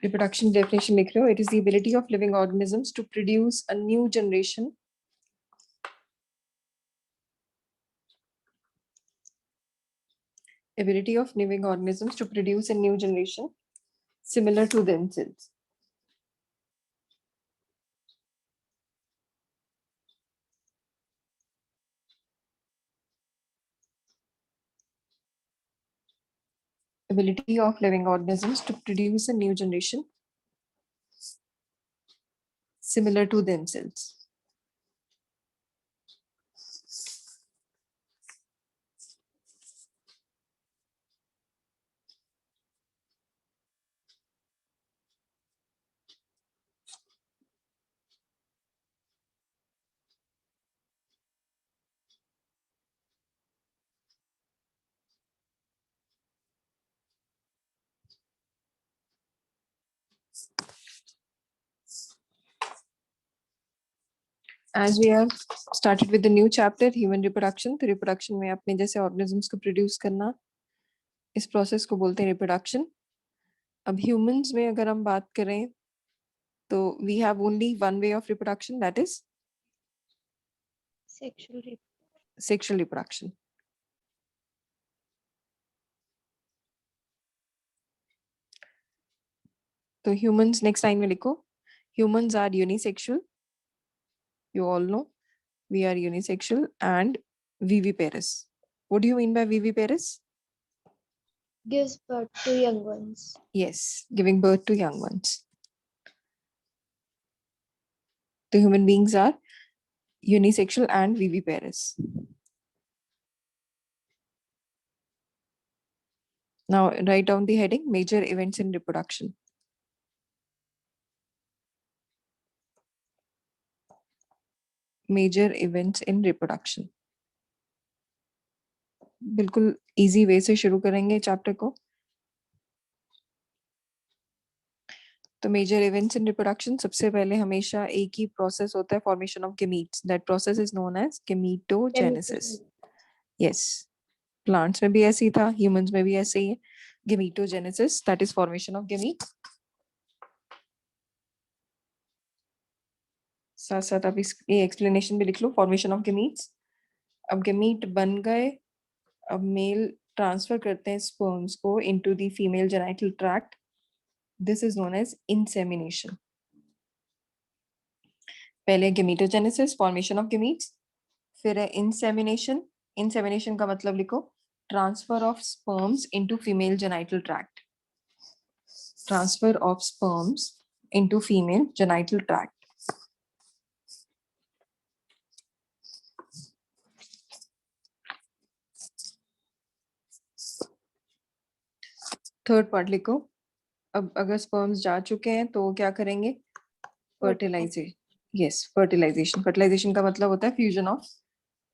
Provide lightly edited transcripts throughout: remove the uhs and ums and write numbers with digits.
Reproduction definition लिख रहे हो, it is the ability of living organisms to produce a new generation ability of living organisms to produce a new generation similar to themselves. Ability of living organisms to produce a new generation similar to themselves. As we have started with the new chapter, human reproduction, तो reproduction में अपने जैसे organisms को produce करना, इस process को बोलते हैं reproduction. अब humans में अगर हम बात करें, तो we have only one way of reproduction, that is sexual reproduction. तो humans next line में लिखो, humans are unisexual. You all know we are unisexual and viviparous. What do you mean by viviparous? Gives birth to young ones. Yes, giving birth to young ones. The human beings are unisexual and viviparous. Now write down the heading, major events in reproduction. Major events in reproduction. बिल्कुल easy way से शुरू करेंगे chapter को. तो major events in reproduction, सबसे पहले हमेशा एक ही प्रोसेस होता है, formation of gametes. That process is known as gametogenesis. Yes, plants में भी ऐसे ही था, ह्यूमंस में भी ऐसे ही है. Gametogenesis, that is formation of gametes. साथ साथ आप ये एक्सप्लेनेशन भी लिख लो, फॉर्मेशन ऑफ गेमीट्स. अब गेमीट बन गए, अब मेल ट्रांसफर करते हैं स्पर्म्स को into the female genital tract. This is known as insemination. पहले गेमीटोजेनेसिस, फॉर्मेशन ऑफ गेमीट्स, फिर है इंसेमिनेशन. इंसेमिनेशन का मतलब लिखो, transfer of sperms into female genital tract. Transfer of sperms into female genital tract. Third part लिखो. अब अगर sperms जा चुके हैं तो क्या करेंगे? फर्टिलाइजेशन. Yes, fertilisation. फर्टिलाइजेशन का मतलब होता है fusion of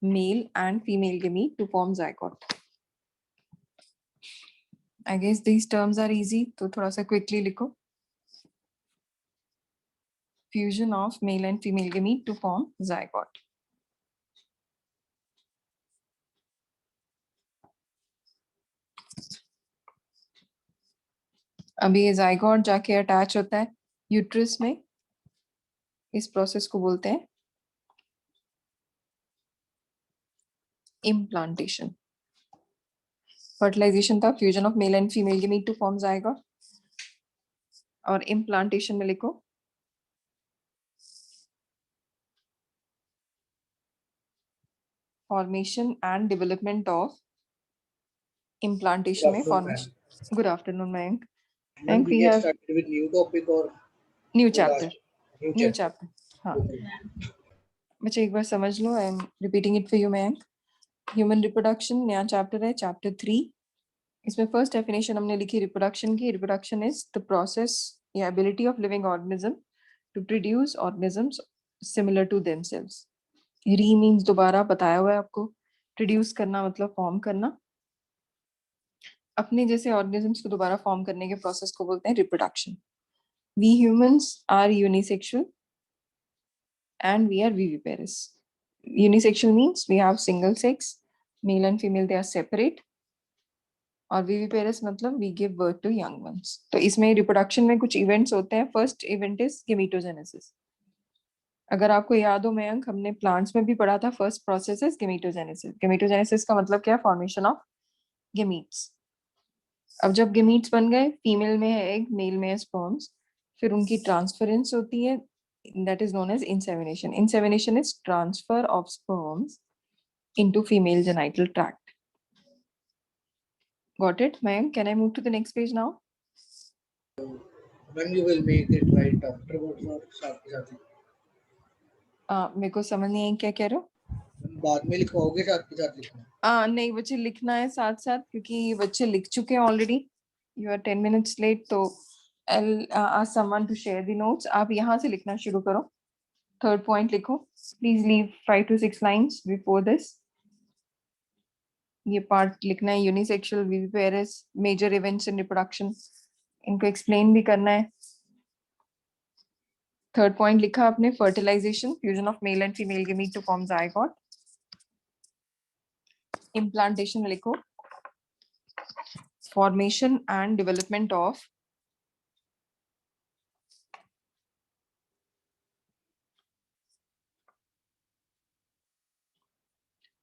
male and female gamete to form zygote. I guess these terms are easy, तो थोड़ा सा क्विकली लिखो. Fusion of male and female gamete to form zygote. अभी ये जायगोट जाके अटैच होता है यूट्रस में. इस प्रोसेस को बोलते हैं इम्प्लांटेशन. फर्टिलाइजेशन था fusion of male and female gamete to form zygote. और इम्प्लांटेशन में लिखो formation and development of. Implantation में formation. Good afternoon Mayank. Ma'am, we we have have started with new topic or new the chapter. last New chapter. हाँ, बच्चे एक बार समझ लो. I am repeating it for you Mayank. Human reproduction नया chapter है, chapter 3. इसमें फर्स्ट डेफिनेशन हमने लिखी रिप्रोडक्शन की. रिप्रोडक्शन इज द प्रोसेस या ability of living organism to produce organisms similar to themselves. Re means दोबारा बताया हुआ है आपको. प्रोड्यूस करना मतलब फॉर्म करना. अपने जैसे ऑर्गेनिजम्स को दोबारा फॉर्म करने के प्रोसेस को बोलते हैं reproduction. We humans are unisexual and we are viviparous. Unisexual means we have single sex, male and female, they are separate. और विविपेरस मतलब we give birth to young ones. तो इसमें रिप्रोडक्शन में कुछ इवेंट्स होते हैं। First event is gametogenesis. अगर आपको याद हो मयंक, हमने प्लांट्स में भी पढ़ा था फर्स्ट प्रोसेस इज गेमीटोजेनेसिस। गेमीटोजेनेसिस का मतलब क्या है? Formation of gametes. अब जब गेमीट्स बन गए, फीमेल में है एग, मेल में है स्पर्म्स, फिर उनकी ट्रांसफरेंस होती है, that is known as insemination. Insemination is transfer of sperms into female genital tract. Got it Mayank? Can I move to the next page now? when you will make it right afterwards or साथ के साथ ही? मेरे को समझ नहीं आई क्या कह रहे हो। बाद में लिखवाओगे साथ के साथ लिखना? नहीं बच्चे, लिखना है साथ साथ, क्योंकि ये बच्चे लिख चुके हैं ऑलरेडी। यू आर 10 minutes लेट, तो I'll ask someone to share the notes. आप यहाँ से लिखना शुरू करो। थर्ड पॉइंट लिखो। Please leave 5 to 6 lines before this. ये पार्ट लिखना है, unisexual, viviparous, major events in reproduction, इनको एक्सप्लेन भी करना है। थर्ड पॉइंट लिखा आपने, fertilisation, fusion of male and female gamete to form zygote. Implantation में लिखो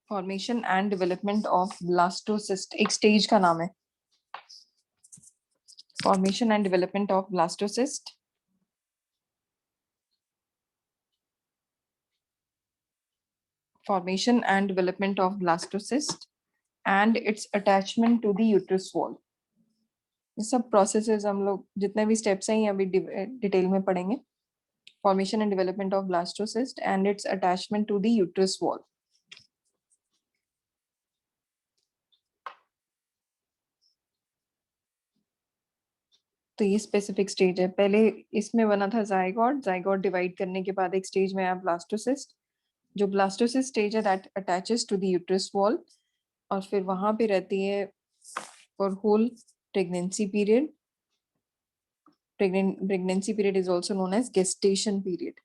formation and development of blastocyst। एक स्टेज का नाम है formation and development of blastocyst। formation and development of blastocyst and its attachment to the uterus wall। ये सब processes हम लोग जितने भी स्टेप्स हैं ये अभी डिटेल में पढ़ेंगे। formation and development of blastocyst and its attachment to the uterus wall। तो ये स्पेसिफिक स्टेज है। पहले इसमें बना था जायगोट। जायगोट डिवाइड करने के बाद एक स्टेज में आया ब्लास्टोसिस्ट। जो ब्लास्टोसिस्ट स्टेज है that attaches to the uterus wall, और फिर वहां पे रहती है for whole pregnancy period. Pregnancy period is also known as gestation period.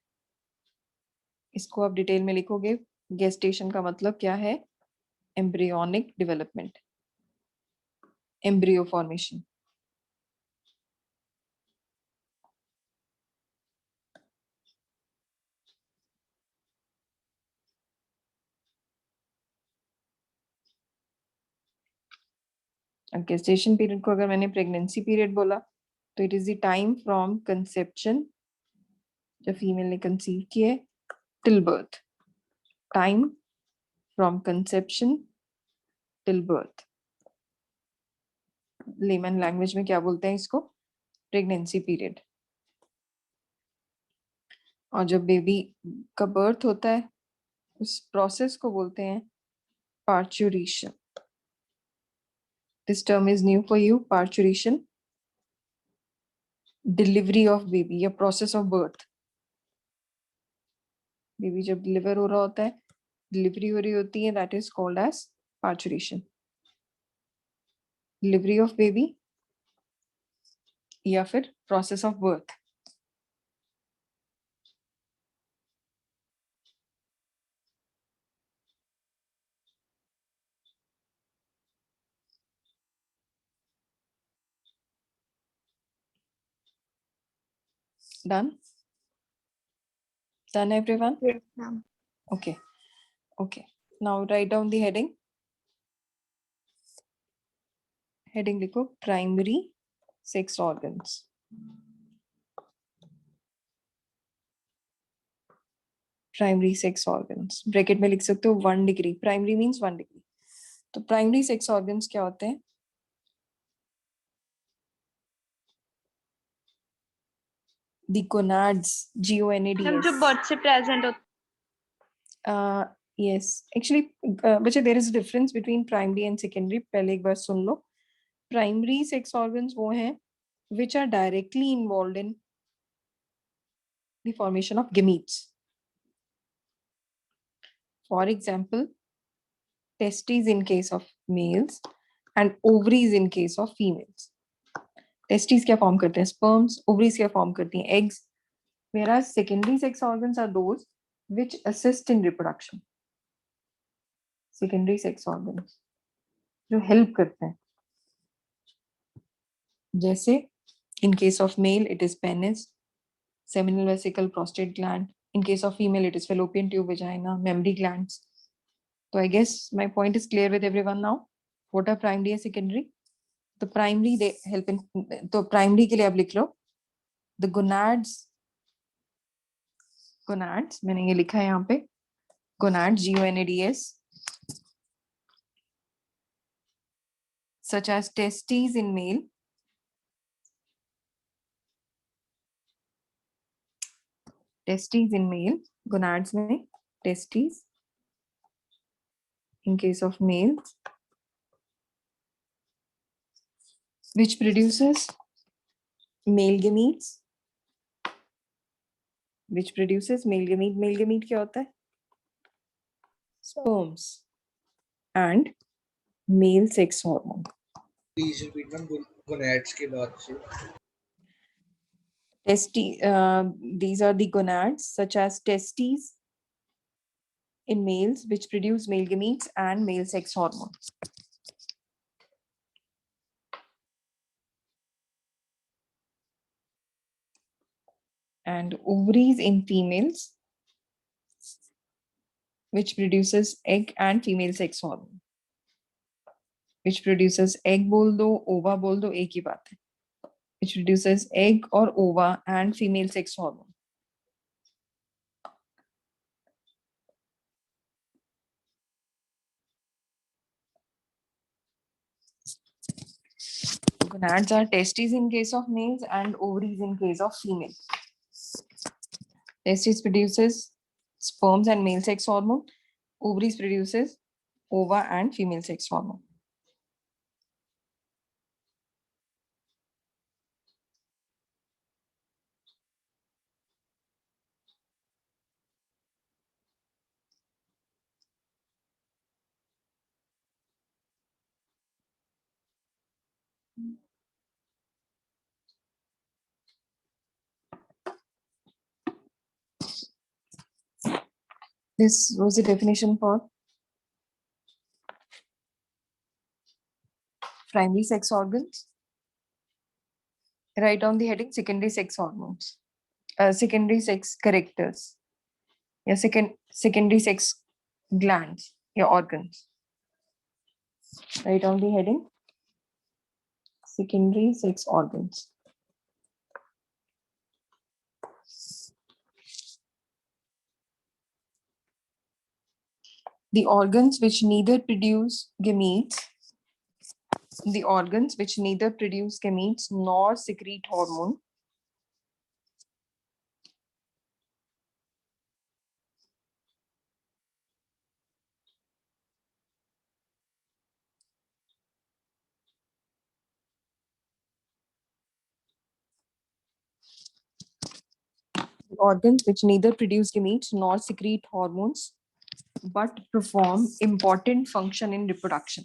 इसको आप डिटेल में लिखोगे। गेस्टेशन का मतलब क्या है? Embryonic development, embryo formation. अब गेस्टेशन पीरियड को अगर मैंने प्रेगनेंसी पीरियड बोला तो it is the time from conception, जब फीमेल ने कंसीव किए, till birth. Time from conception till birth. Layman language में क्या बोलते हैं इसको? Pregnancy period. और जब बेबी का बर्थ होता है उस प्रोसेस को बोलते हैं parturition. This term is new for you, parturition. Delivery of baby या प्रोसेस ऑफ बर्थ। बेबी जब डिलीवर हो रहा होता है, डिलीवरी हो रही होती है, that is called as parturition. Delivery of baby या फिर process of birth. Done? Done, everyone? Yes, ma'am. Okay. Okay. Now write down the heading. Heading लिखो primary sex organs. Primary sex organs. Bracket में लिख सकते हो 1 degree. Primary means 1 degree. तो primary sex organs क्या होते हैं? The gonads, GONADS. मैम जो बर्थ से प्रेजेंट होता Yes, actually, बच्चे there is a difference between primary and secondary. पहले एक बार सुन लो। Primary sex organs वो हैं which are directly involved in the formation of gametes. For example, testes in case of males and ovaries in case of females. Testes क्या form करते हैं? Sperms. Ovaries क्या form करती हैं? Eggs. Whereas secondary sex organs are those which assist in reproduction. Secondary sex organs जो help करते हैं जैसे in case of male it is penis, seminal vesicle, prostate gland. In case of female it is fallopian tube, vagina, mammary glands. So I guess my point is clear with everyone now. What are primary and secondary? The primary they help in, तो primary के लिए आप लिख लो the gonads मैंने ये लिखा है यहाँ पे gonads GONADS such as testes in male, gonads में testes in case of males, which produces male gametes, male gamete क्या होता है? Sperms and male sex hormone. Please repeat one gonads के बाद से. These are the gonads such as testes in males which produce male gametes and male sex hormone. And ovaries in females which produces egg and female sex hormone. Which produces egg बोल दो, ova बोल दो, एक ही बात है. Which produces egg or ova and female sex hormone. Gonads are testes in case of males and ovaries in case of female. Testes produces sperms and male sex hormone. Ovaries produces ova and female sex hormone. This was the definition for primary sex organs. Write down the heading secondary sex hormones, secondary sex characters, या secondary sex glands या organs. Write down the heading secondary sex organs. The organs which neither produce gametes nor secrete hormone but perform important function in reproduction.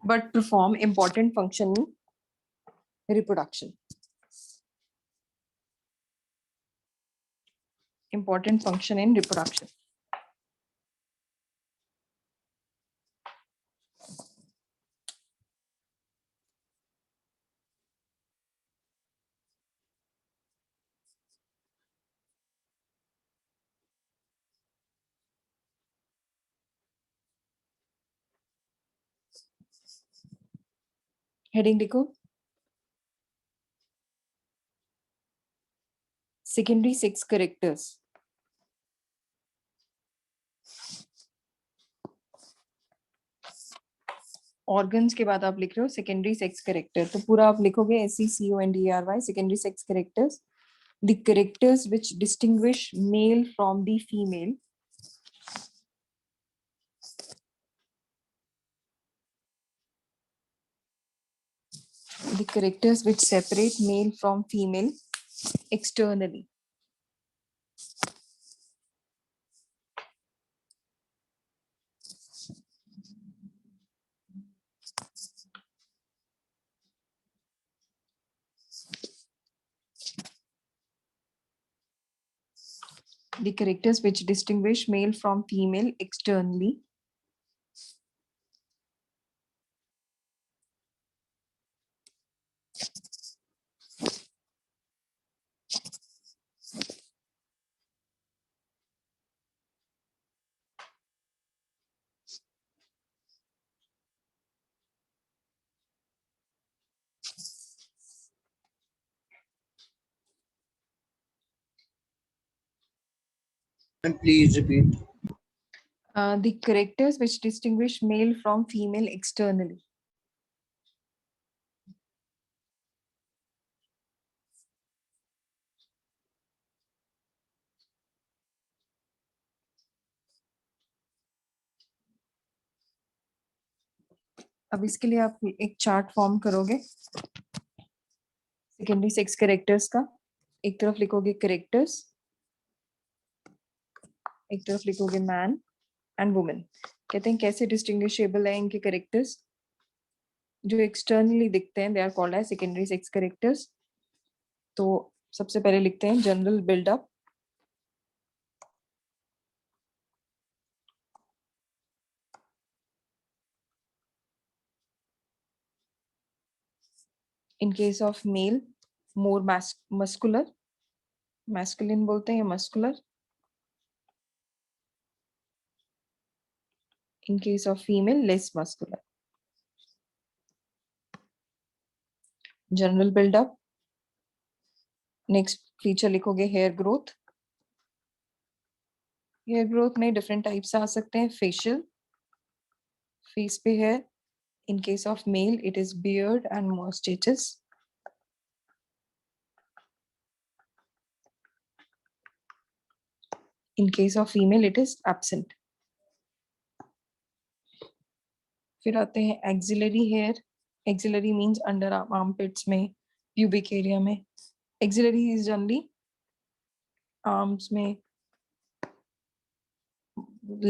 But perform important function in reproduction. Important function in reproduction. Heading लिखो secondary sex characters. Organs के बाद आप लिख रहे हो secondary sex character, तो पूरा आप लिखोगे SECONDRY secondary sex characters, the characters which distinguish male from the female. The characters which separate male from female externally. The characters which distinguish male from female externally. And please repeat. The characters which distinguish male from female externally. अब इसके लिए आप एक chart form करोगे secondary sex characters का। एक तरफ लिखोगे कैरेक्टर्स, एक तरफ लिखोगे मैन एंड वुमेन। कहते हैं कैसे डिस्टिंग्विशेबल है इनके कैरेक्टर्स। जो एक्सटर्नली दिखते हैं they are called as secondary sex characters. तो सबसे पहले लिखते हैं general buildup, in case of male more muscular, masculine बोलते हैं या muscular. In case of female less muscular. General build-up. Next feature लिखोगे hair growth. Hair growth में different types आ सकते हैं। facial, face पे hair. In case of male it is beard and mustaches. In case of female it is absent. फिर आते हैं axillary hair. Axillary means under armpits में, pubic area में. Axillary is generally arms में,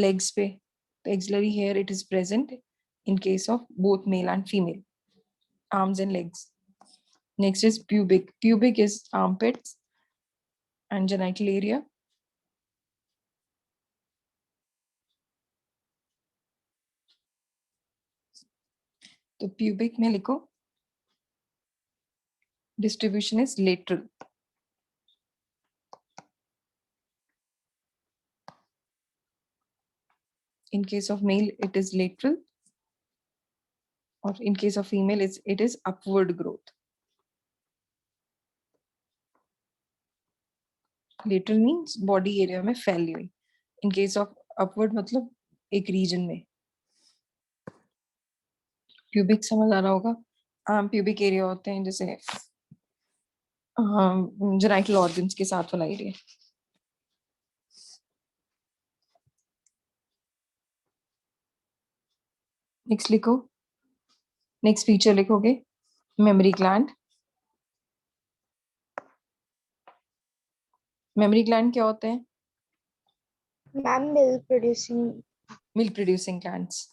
legs पे. The axillary hair it is present in case of both male and female, arms and legs. Next is pubic. Pubic is armpits and genital area. तो pubic में लिखो distribution is lateral. In case of male it is lateral, or in case of female it is upward growth. Lateral means body area में फैली हुई. In case of upward मतलब एक region में. Pubic समझ आ रहा होगा। pubic area होते हैं जैसे genital organs के साथ वाला area. नेक्स्ट लिखो, नेक्स्ट फीचर लिखोगे मेमोरी ग्लैंड। मेमोरी ग्लैंड क्या होते हैं? Ma'am, milk producing. Milk producing glands.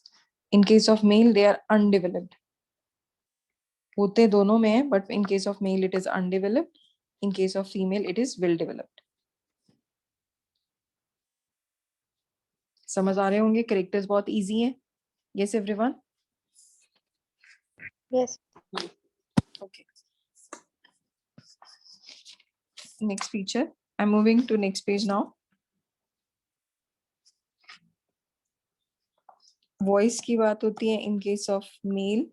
In case of male they are undeveloped. होते दोनों में है but in case of male it is undeveloped, in case of female it is well developed. समझ आ रहे होंगे, कैरेक्टर्स बहुत इजी हैं। Yes everyone? Yes. Okay. Next feature. I'm moving to next page now. Voice की बात होती है in case of male.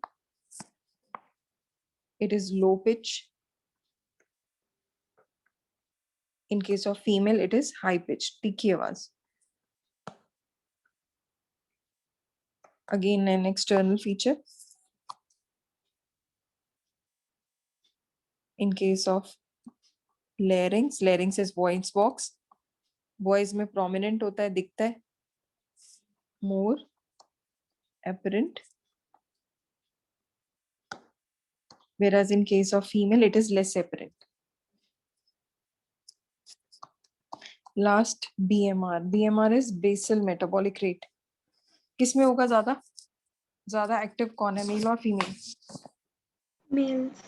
It is low pitch. In case of female, it is high pitch. तीखी आवाज. Again, an external feature. In case of larynx, larynx is voice box. Voice में prominent होता है, दिखता है. More apparent. Whereas in case of female, it is less apparent. Last, BMR. BMR is basal metabolic rate. किसमें होगा ज्यादा? ज्यादा active कौन है, मेल और female? Males.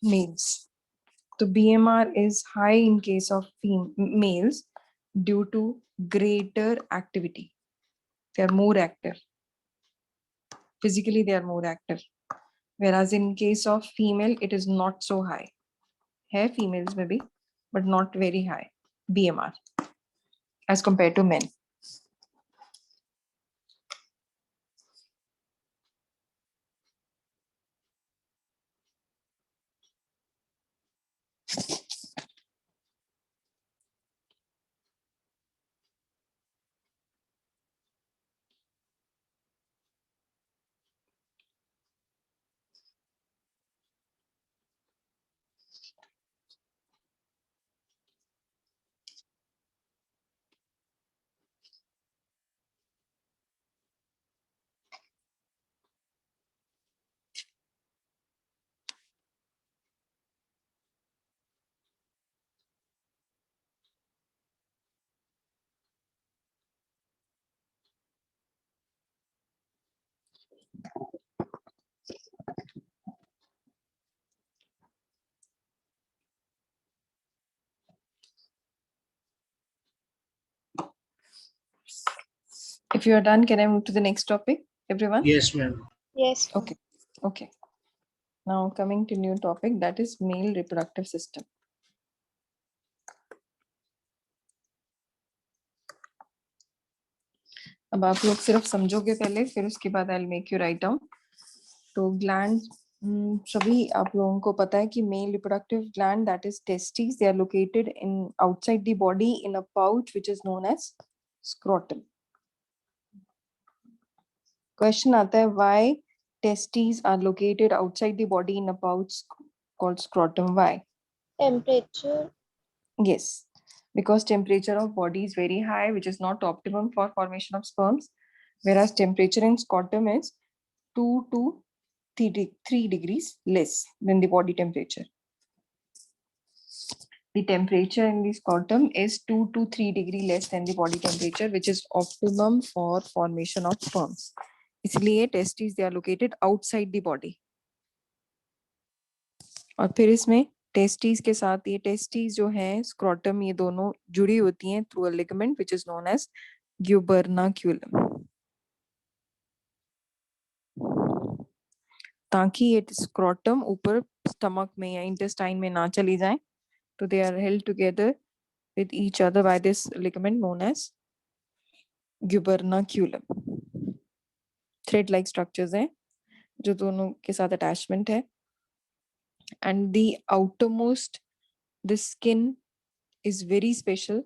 Males. So BMR is high in case of males, due to greater activity. They are more active. Physically, they are more active. Whereas in case of female, it is not so high. Hai females maybe, but not very high BMR as compared to men. If you are done, can I move to the next topic, everyone? Yes, ma'am. Yes. Okay. Okay. Now coming to new topic, that is male reproductive system. अब आप लोग सिर्फ समझोगे पहले, फिर उसके बाद I will make you write down. तो ग्लैंड सभी आप लोगों को पता है कि male reproductive gland that is testis, they are located in outside the body in a pouch which is known as scrotum. Question आता है why testis are located outside the body in a pouch called scrotum. Why? Temperature. Yes, because temperature of body is very high, which is not optimum for formation of sperms, whereas temperature in scrotum is 2 to 3 degrees less than the body temperature. The temperature in the scrotum is 2 to 3 degree less than the body temperature, which is optimum for formation of sperms. इसलिए testes they are located outside the body. और फिर इसमें testes के साथ ये testes जो है scrotum, ये दोनों जुड़ी होती हैं through a ligament which is known as gubernaculum. ताकि ये स्क्रोटम ऊपर स्टमक में या इंटेस्टाइन में ना चली जाए, तो they are held together with each other by this ligament known as gubernaculum. Thread like structures हैं जो दोनों के साथ अटैचमेंट है. And the outermost the skin is very special.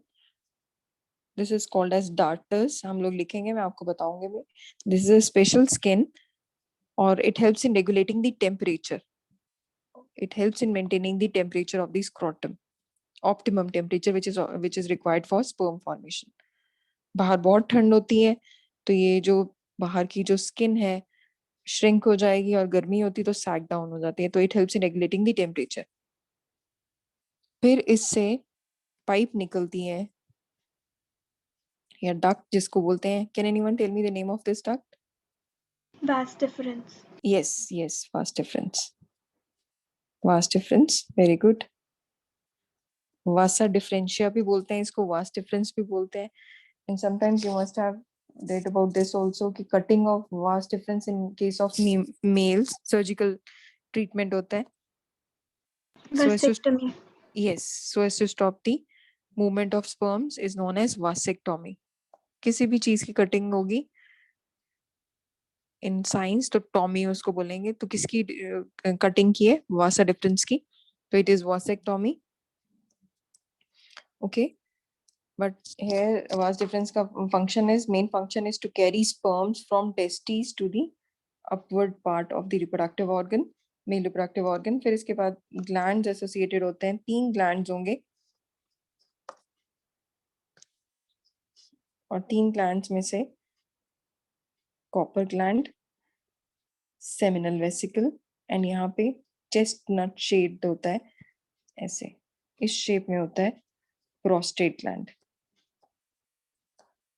This is called as darters. हम लोग लिखेंगे, मैं आपको बताऊंगी भी. This is a special skin, or it helps in regulating the temperature. It helps in maintaining the temperature of the scrotum, optimum temperature which is required for sperm formation. बाहर बहुत ठंड होती है, तो ये जो बाहर की जो स्किन है श्रिंक हो जाएगी, और गर्मी होती तो सैग डाउन हो जाती है. तो it helps in regulating the temperature. फिर इससे पाइप निकलती है या डक्ट जिसको बोलते हैं. Can anyone tell me the name of this duct? Vas deferens. Yes, vas deferens. Vas deferens, very good. Vasa differentia भी बोलते हैं इसको, vas deferens भी बोलते हैं. And sometimes you must have read about this also कि cutting of vas deferens in case of males surgical treatment होता है. Vasectomy. Yes, so as to stop the movement of sperms is known as vasectomy. किसी भी चीज की cutting होगी in science तो Tommy उसको बोलेंगे. तो किसकी कटिंग की है? वासा डिफरेंस की. तो it is vasectomy. Okay, but here vas deferens का function is, main function is to carry sperms from testis to the upward part of the reproductive organ, male reproductive organ. फिर इसके बाद glands associated होते हैं. 3 glands होंगे, और 3 glands में से copper gland, seminal vesicle, and यहाँ पे चेस्टनट शेड होता है ऐसे, इस शेप में होता है prostate gland.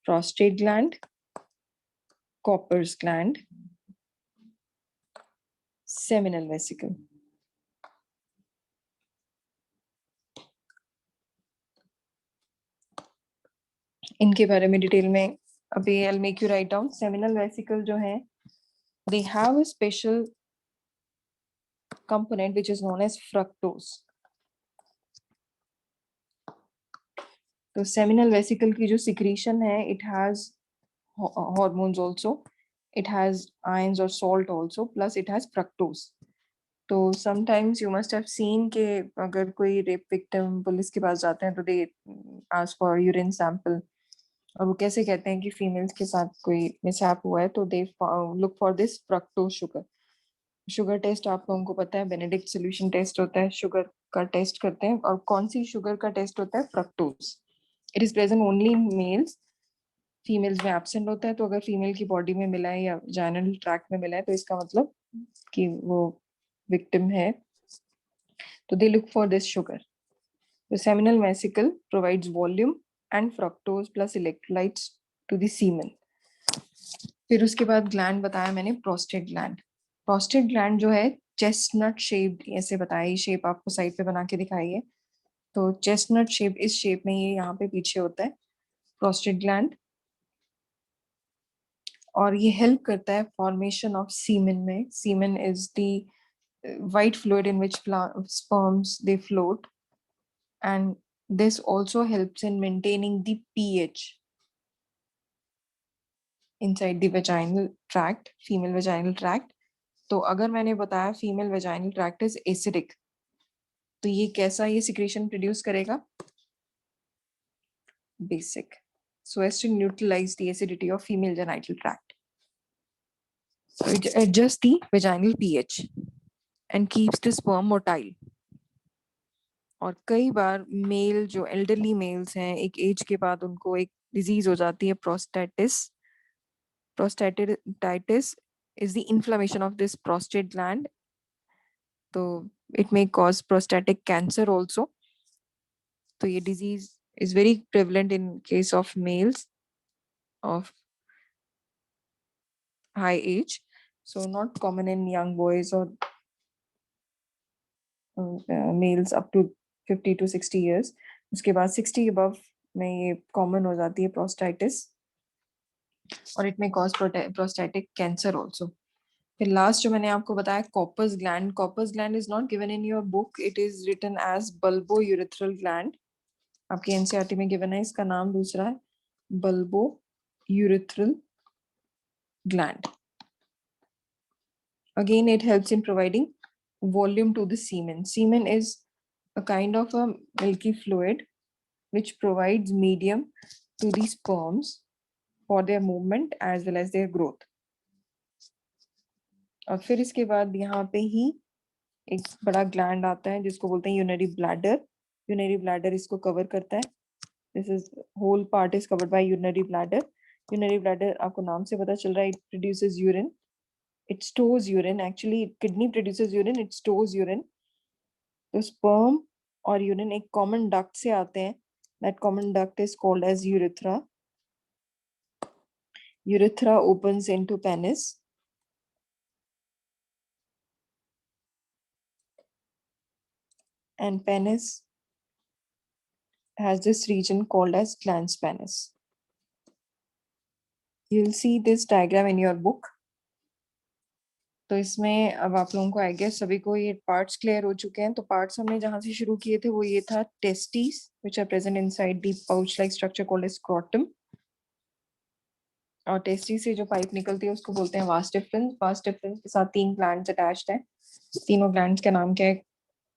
Prostate gland, Cowper's gland, seminal vesicle. इनके बारे में डिटेल में अभी I'll make you write down. Seminal vesicle जो है, they have a special component which is known as fructose. तो seminal vesicle की जो secretion है, it has hormones also, it has ions or salt also, plus it has fructose. तो sometimes you must have seen कि अगर कोई rape victim police के पास जाते हैं तो दे ask for urine sample, और वो कैसे कहते हैं कि फीमेल्स के साथ कोई मिसहैप हुआ है, तो they look for this fructose sugar. Sugar test आप लोगों को पता है, बेनेडिक्ट सोल्यूशन टेस्ट होता है, शुगर का टेस्ट करते हैं. और कौन सी शुगर का टेस्ट होता है? Fructose. It is present only in males, females में एब्सेंट होता है. तो अगर फीमेल की बॉडी में मिला है या जाइनल ट्रैक्ट में मिला है, तो इसका मतलब कि वो विक्टिम है. तो they look for this sugar. The seminal vesicle provides volume and fructose plus electrolytes to the semen. फिर उसके बाद ग्लैंड बताया मैंने, प्रोस्टेट ग्लैंड. प्रोस्टेट ग्लैंड जो है चेस्टनट शेप्ड, ऐसे बताया, ये शेप आपको साइड पे बना के दिखाई है. तो चेस्टनट शेप, इस शेप में ये यहाँ पे पीछे होता है प्रोस्टेट ग्लैंड, और ये हेल्प करता है फॉर्मेशन ऑफ सीमेन में. Semen is the white fluid in which sperms they float, and this also helps in maintaining the pH inside the vaginal tract, female vaginal tract. तो अगर मैंने बताया female vaginal tract is acidic, तो ये कैसा ये secretion produce करेगा? Basic, so as to neutralize the acidity of female genital tract. So it adjusts the vaginal pH and keeps the sperm motile. और कई बार मेल जो एल्डरली मेल्स हैं, एक एज के बाद उनको एक डिजीज हो जाती है प्रोस्टेटिस. प्रोस्टेटिस is the inflammation of this prostate gland. तो it may cause prostatic cancer also. तो ये disease is very prevalent in case of males of high age. So not common in young boys or males up to 50 to 60 years. उसके बाद 60 above में ये common हो जाती है prostatitis, और it may cause prostatic cancer also. फिर last जो मैंने आपको बताया Cowper's gland. Cowper's gland is not given in your book, it is written as bulbourethral gland. आपके एनसीईआरटी में गिवन है, इसका नाम दूसरा है bulbourethral gland. Again, it helps in providing volume to the semen. Semen is a kind of a milky fluid which provides medium to the sperms for their movement as well as their growth. और फिर इसके बाद यहाँ पे ही एक बड़ा gland आता है जिसको बोलते हैं यूरिनरी ब्लैडर. यूरिनरी ब्लैडर इसको कवर करता है. This is whole part is covered by urinary bladder. Urinary bladder आपको नाम से पता चल रहा है, it produces urine, it stores urine. Actually kidney produces urine, it stores urine. तो sperm और urine एक common duct से आते हैं. That common duct is called as urethra. Urethra opens into penis, and penis has this region called as glans penis. You'll see this diagram in your book. तो इसमें अब आप लोगों को आई गेस सभी को ये पार्ट्स क्लियर हो चुके हैं. तो पार्ट्स हमने जहां से शुरू किए थे वो ये था testis which are present inside the pouch like structure called as scrotum. और टेस्टिस से जो पाइप निकलती है उसको बोलते हैं वास डिफरेंस. वास डिफरेंस के साथ 3 ग्लैंड्स अटैच्ड हैं. तीनों ग्लैंड्स का नाम क्या है?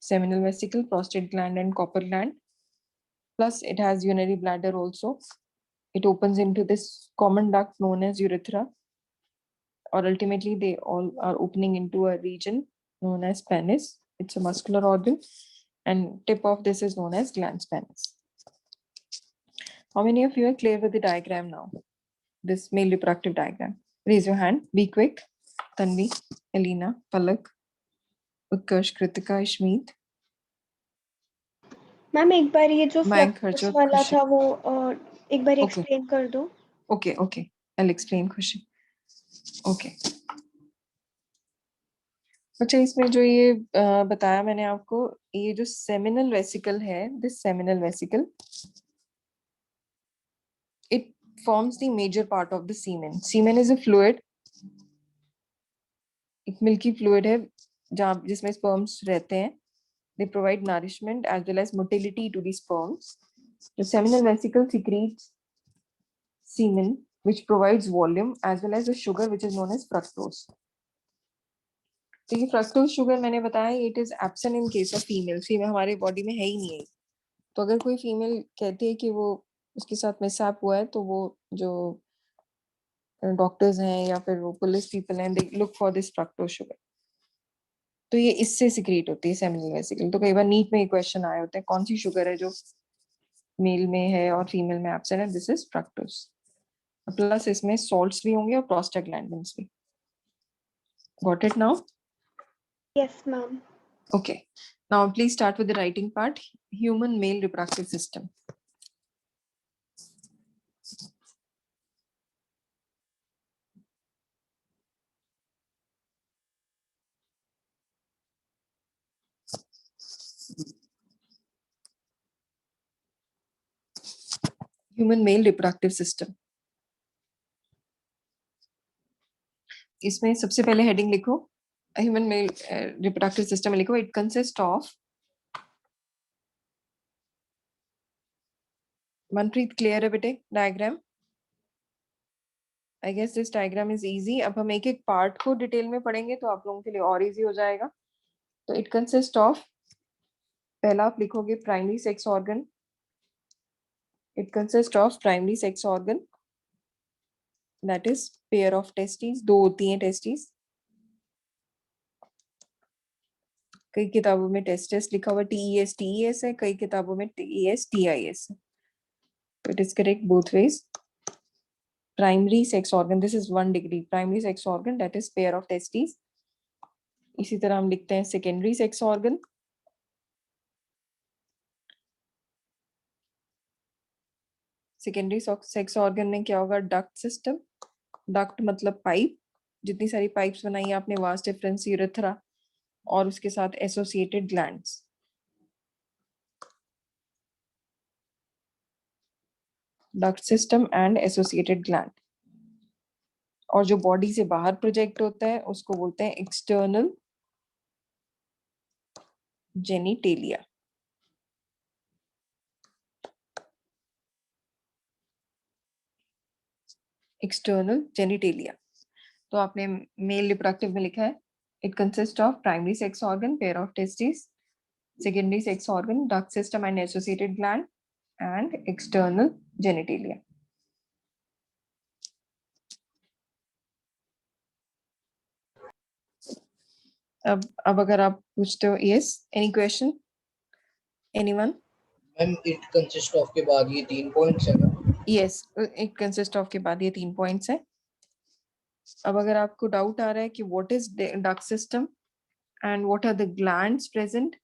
Seminal vesicle, prostate gland and copper gland. Plus it has urinary bladder also. It opens into this common duct known as urethra, or ultimately they all are opening into a region known as penis. It's a muscular organ, and tip of this is known as glans penis. How many of you are clear with the diagram now? This male reproductive diagram. Raise your hand. Be quick. Tanvi, Elena, Palak, Utkarsh, Kritika, Ishmeet. Ma'am एक बार ये जो Mayank, flux Harjot, वाला Khushi. था वो एक बार Okay. Explain कर दो. Okay. I'll explain, Khushi. Okay. अच्छा, इसमें जो ये बताया मैंने आपको, ये जो सेमिनल वेसिकल है, this seminal vesicle It forms the major part of the semen. Semen is a fluid. एक मिल्की फ्लूइड है जहाँ जिसमें स्पर्म्स रहते हैं. They provide nourishment as well as motility to the sperms. The seminal vesicle secretes semen, which provides volume as well as a sugar which is known as fructose. तो ये fructose sugar मैंने बताया it is absent in case of female. Female हमारे body में है ही नहीं है. तो अगर कोई फीमेल कहती है कि वो उसके साथ मिसहैप हुआ है तो वो जो डॉक्टर्स हैं या फिर वो पुलिस पीपल हैं दे look for this fructose sugar. तो ये इससे सिक्रीट होती है सेमिनल वेसिकल. तो कई बार नीट में ये क्वेश्चन आए होते हैं कौन सी शुगर है जो मेल में है और फीमेल में एब्सेंट है. This is fructose. प्लस इसमें सॉल्ट्स भी होंगे और प्रोस्टाग्लैंडिन्स भी. Got it now? Yes, ma'am. Okay. Now please start with the writing part. Human male reproductive system. Human male reproductive system. इसमें सबसे पहले हेडिंग लिखो. ह्यूमन मेल रिप्रोडक्टिव सिस्टम में लिखो it consist of. Manpreet clear है बेटे diagram? I guess this diagram is easy. अब हम एक एक पार्ट को डिटेल में पढ़ेंगे तो आप लोगों के लिए और इजी हो जाएगा. तो इट कंसिस्ट ऑफ, पहला आप लिखोगे primary sex organ. It consist of primary sex organ that is pair of testis. दो होती हैं टेस्टिस. कई किताबों में टेस्टिस लिखा हुआ TES है, कई किताबों में TES है. तो it is correct both ways. Primary sex organ, this is 1 degree. Primary sex organ that is pair of testis. इसी तरह हम लिखते हैं secondary sex organ. Secondary sex organ में क्या होगा? Duct system. डक्ट मतलब पाइप. जितनी सारी पाइप्स बनाई आपने, वास डिफरेंस यूरेथ्रा और उसके साथ associated glands. Duct system and associated gland. और जो बॉडी से बाहर प्रोजेक्ट होता है उसको बोलते हैं एक्सटर्नल जेनिटेलिया. External genitalia. तो आपने मेल रिप्रोडक्टिव में लिखा है it consist of primary sex organ pair of testis, secondary sex organ, duct system and associated gland, and external genitalia. अब अगर आप पूछते हो, yes, any question, anyone? Ma'am it consist of के बाद ये 3 पॉइंट्स है ना? Yes, it consists of के बाद ये 3 पॉइंट्स है. अब अगर आपको डाउट आ रहा है कि what is the duct system and what are the glands present,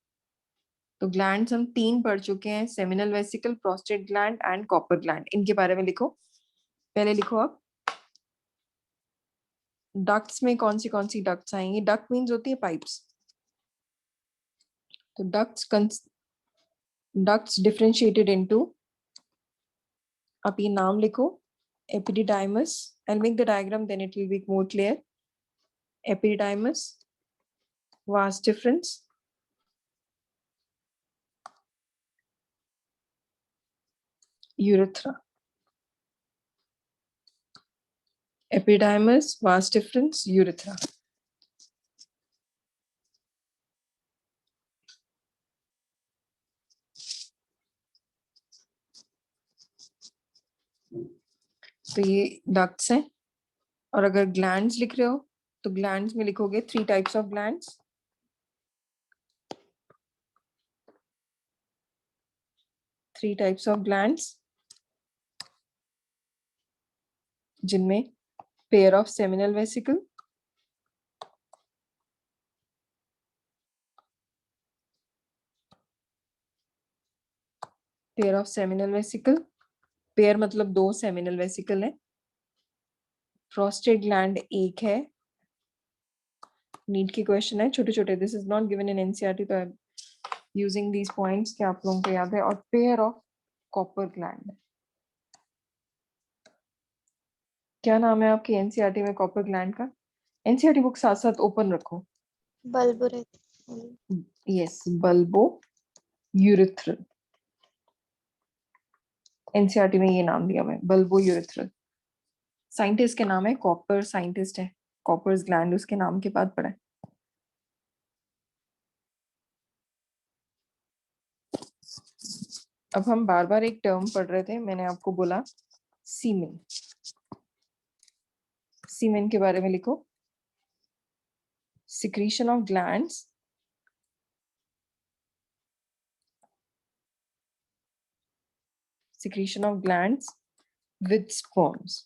तो ग्लैंड्स हम 3 पढ़ चुके हैं. Seminal vesicle, prostate gland and copper gland. इनके बारे में लिखो. पहले लिखो आप डक्ट्स में कौन सी डक्ट्स आएंगी. डक्ट मीन्स होती है पाइप्स. तो डक्ट्स डिफरेंशिएटेड इनटू, आप ये नाम लिखो, epididymis. I will make the diagram then it will be more clear. Epididymis, vas deferens, urethra. Epididymis, vas deferens, urethra. तो ये डक्ट्स हैं. और अगर ग्लैंड्स लिख रहे हो तो ग्लैंड्स में लिखोगे 3 types of glands. Three types of glands जिनमें pair of seminal vesicle, pair of seminal vesicle, pair मतलब 2 सेमिनल वेसिकल है. प्रोस्टेट ग्लैंड एक है. नीट की क्वेश्चन है छोटे छोटे. This is not given in NCERT, तो I am using these points कि आप लोगों को याद है. और पेयर ऑफ कॉपर ग्लैंड. क्या नाम है आपकी एनसीईआरटी में कॉपर ग्लैंड का? एनसीईआरटी बुक साथ साथ ओपन रखो। Bulbourethral. Yes, bulbourethral. NCERT में ये नाम दिया मैं, बल्बो यूरेथ्रल। साइंटिस्ट के नाम है, कॉपर साइंटिस्ट है, कॉपर्स ग्लैंड उसके नाम के बाद पड़ा है। अब हम बार बार एक टर्म पढ़ रहे थे, मैंने आपको बोला सीमेन। सीमेन के बारे में लिखो, secretion of glands secretion of glands with sperms.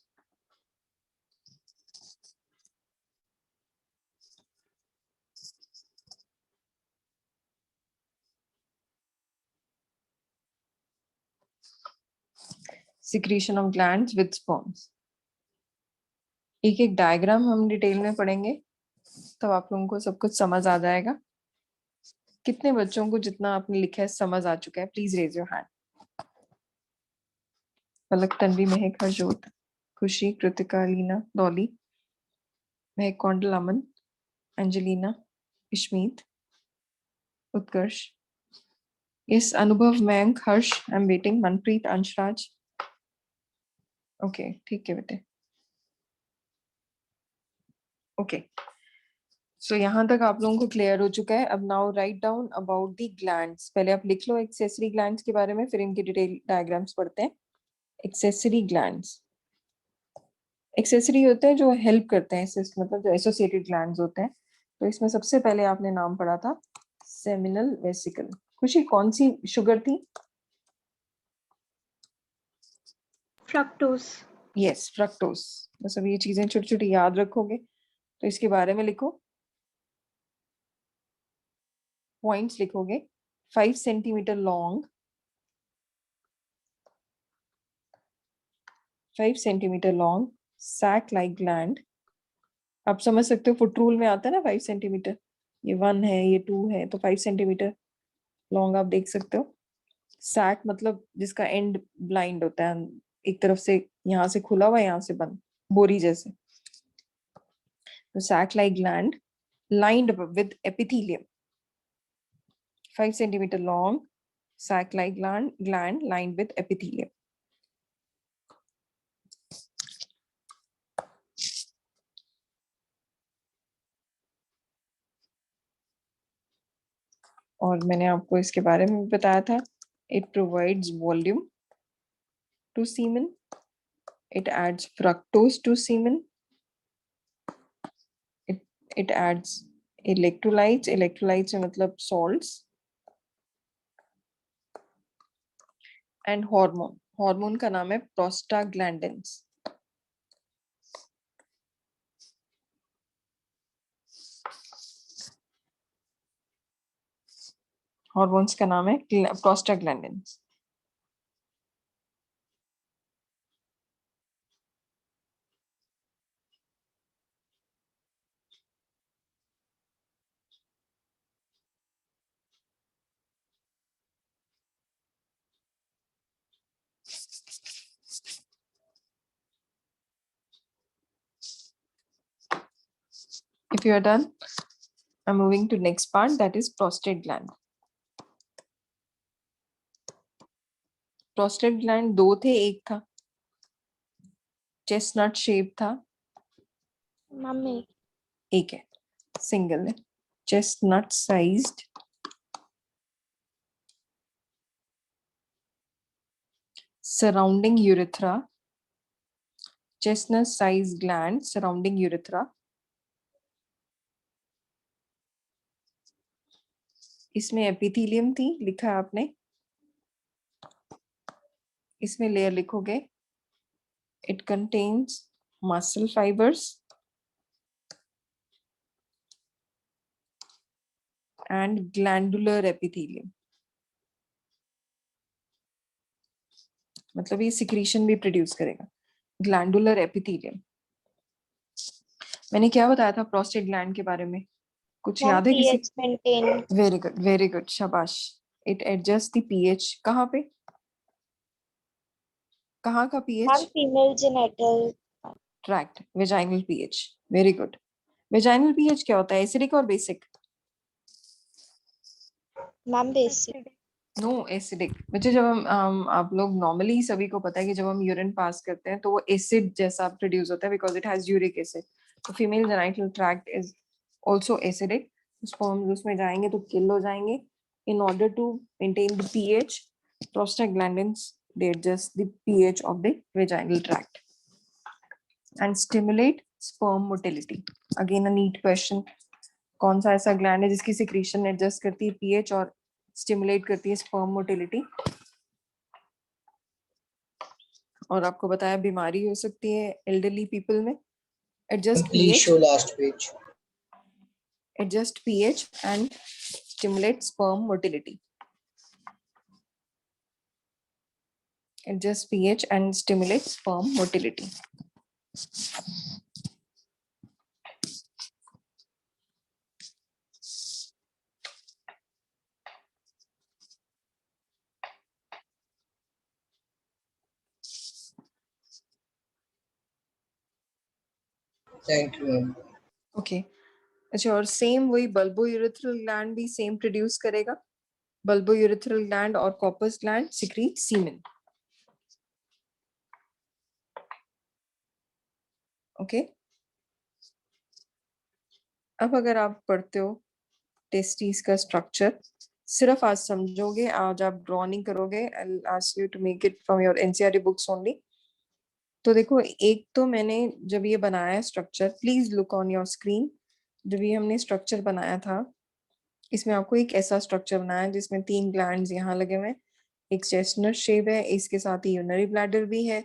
Secretion of glands with sperms. एक एक डायग्राम हम डिटेल में पढ़ेंगे, तब आप लोगों को सब कुछ समझ आ जाएगा। कितने बच्चों को जितना आपने लिखा है समझ आ चुका है? Please raise your hand. Palak, Tanvi, Mahak, Harjot, Khushi, Kritika, Leena, Dolly, Mahak, Kaundal, Aman, Angelina, Ishmeet, Utkarsh, yes, Anubhav, Mayank, Harsh, I am waiting, Manpreet, Anshraj. Okay, ठीक है बेटे। ओके, सो यहाँ तक आप लोगों को क्लियर हो चुका है। अब now write down about the glands. पहले आप लिख लो एक्सेसरी ग्लैंड्स के बारे में, फिर इनके डिटेल डायग्राम्स पढ़ते हैं। एक्सेसरी ग्लैंड्स, एक्सेसरी होते हैं जो हेल्प करते हैं, मतलब जो एसोसिएटेड ग्लैंड्स होते हैं। तो इसमें सबसे पहले आपने नाम पढ़ा था सेमिनल वेसिकल। खुशी, कौन सी शुगर थी? फ्रक्टोज। Yes, fructose. बस अब ये चीजें छोटी छोटी याद रखोगे तो इसके बारे में लिखो, पॉइंट्स लिखोगे। 5 centimetre long, 5 centimetre long sac like gland. आप समझ सकते हो, फुट रूल में आता है ना 5 सेंटीमीटर, ये 1 है, ये 2 है, तो 5 सेंटीमीटर लॉन्ग आप देख सकते हो। सैक मतलब जिसका एंड ब्लाइंड होता है, एक तरफ से यहाँ से खुला हुआ, यहाँ से बंद, बोरी जैसे। तो sac like gland lined with epithelium, 5 centimeter long sac like gland lined with epithelium. और मैंने आपको इसके बारे में भी बताया था, it provides volume to semen, it adds fructose to semen, it adds electrolytes, electrolytes मतलब salts, and hormone, hormone का नाम है prostaglandins. हॉर्मोन्स का नाम है prostaglandins. If you are done, I'm moving to next part, that is prostate gland. Prostate gland दो थे, एक था चेस्टनट शेप था, मम्मी। एक है सिंगल है, chestnut sized surrounding urethra, chestnut sized gland surrounding urethra. इसमें एपिथेलियम थी, लिखा है आपने, इसमें लेयर लिखोगे, it contains muscle fibers and glandular epithelium. मतलब ये सिक्रीशन भी प्रोड्यूस करेगा, ग्लैंडुलर एपिथेलियम। मैंने क्या बताया था प्रोस्टेट ग्लैंड के बारे में, कुछ याद है किसी? pH maintain. वेरी गुड, शाबाश। इट एडजस्ट द पीएच, कहाँ पे, कहाँ का pH? Female genital. Tract, vaginal pH. Very good. Vaginal pH क्या होता है, एसिडिक और basic? Ma'am basic. No, acidic. बच्चे जब हम आप लोग नॉर्मली सभी को पता है कि जब हम यूरिन पास करते हैं तो वो एसिड जैसा प्रोड्यूस होता है because it has uric acid. तो female genital tract is also acidic. Sperms उसमें जाएंगे तो किल हो जाएंगे। In order to maintain the pH, prostaglandins they adjust the pH of the vaginal tract and stimulate sperm motility. Again a neat question. कौन सा ऐसा gland है जिसकी सिक्रीशन एडजस्ट करती है पीएच और स्टिमुलेट करती है स्पर्म मोटिलिटी? और आपको बताया बीमारी हो सकती है एल्डरली पीपल में। Adjust Please pH, show last page. adjust pH and stimulate sperm motility. Adjust pH and stimulate sperm motility. Thank you, ma'am. Okay अच्छा, और सेम वही बल्बो यूरेथ्रल ग्लैंड भी सेम प्रोड्यूस करेगा। बल्बो यूरेथ्रल ग्लैंड और corpus gland secrete सीमेन। Okay, अब अगर आप पढ़ते हो टेस्टिस का स्ट्रक्चर, सिर्फ आज समझोगे, आज आप ड्रॉ नहीं करोगे। I will ask you to make it from your NCERT books only. तो देखो, एक तो मैंने जब ये बनाया structure, please look on your screen. जब ये हमने स्ट्रक्चर बनाया था, इसमें आपको एक ऐसा स्ट्रक्चर बनाया है जिसमें 3 ग्लैंड्स यहाँ लगे हुए हैं, एक चेस्टनट शेप है, इसके साथ ही यूरिनरी ब्लैडर भी है,